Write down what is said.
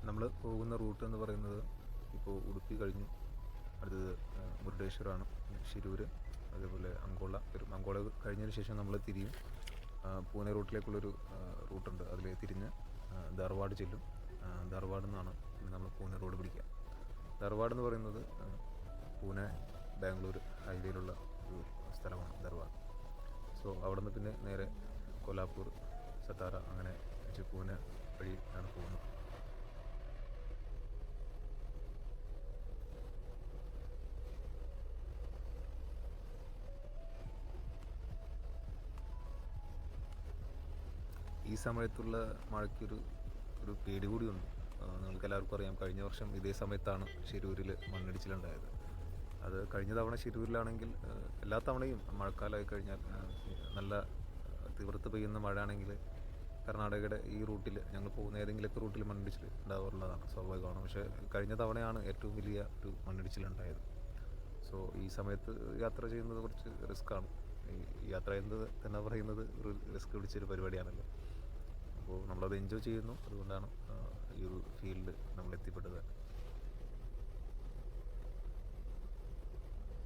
നമ്മൾ പോകുന്ന റൂട്ട് എന്ന് പറയുന്നത് ഇപ്പോൾ ഉടുപ്പി കഴിഞ്ഞു അടുത്തത് മുരുടേശ്വരമാണ്, ശിരൂർ, അതേപോലെ അങ്കോള കഴിഞ്ഞതിന് ശേഷം നമ്മൾ തിരിയും പൂനെ റൂട്ടിലേക്കുള്ളൊരു റൂട്ടുണ്ട്. അതിൽ തിരിഞ്ഞ് ധാർവാഡ് ചെല്ലും. ധാർവാഡിൽ നിന്നാണ് പിന്നെ നമ്മൾ പൂനെ റോഡ് പിടിക്കുക. ധാർവാഡ് എന്ന് പറയുന്നത് പൂനെ ബാംഗ്ലൂർ ഹൈവേയിലുള്ള ഒരു സ്ഥലമാണ് ധാർവാഡ്. സോ അവിടെ നിന്ന് പിന്നെ നേരെ കൊലാപ്പൂർ, സത്താറ അങ്ങനെ പൂനെ വഴി ആണ് പോകുന്നത്. ഈ സമയത്തുള്ള മഴയ്ക്കൊരു പേടി കൂടിയുണ്ട്. നിങ്ങൾക്ക് എല്ലാവർക്കും അറിയാം, കഴിഞ്ഞ വർഷം ഇതേ സമയത്താണ് ശിരൂരിൽ മണ്ണിടിച്ചിലുണ്ടായത്. അത് കഴിഞ്ഞ തവണ ശിരൂരിലാണെങ്കിൽ എല്ലാ തവണയും മഴക്കാലമായി കഴിഞ്ഞാൽ നല്ല തീവ്രത്ത് പെയ്യുന്ന മഴയാണെങ്കിൽ കർണാടകയുടെ ഈ റൂട്ടിൽ ഞങ്ങൾ പോകുന്ന ഏതെങ്കിലുമൊക്കെ റൂട്ടിൽ മണ്ണിടിച്ചിൽ ഉണ്ടാകാറുള്ളതാണ്, സ്വാഭാവികമാണ്. പക്ഷേ കഴിഞ്ഞ തവണയാണ് ഏറ്റവും വലിയ ഒരു മണ്ണിടിച്ചിലുണ്ടായത്. സോ ഈ സമയത്ത് യാത്ര ചെയ്യുന്നത് കുറച്ച് റിസ്ക്കാണ്. ഈ യാത്ര ചെയ്യുന്നത് തന്നെ പറയുന്നത് ഒരു റിസ്ക് പിടിച്ചൊരു പരിപാടിയാണല്ലോ. അപ്പോൾ നമ്മളത് എൻജോയ് ചെയ്യുന്നു. അതുകൊണ്ടാണ് ഈ ഒരു ഫീൽഡ് നമ്മൾ എത്തിപ്പെട്ടത്.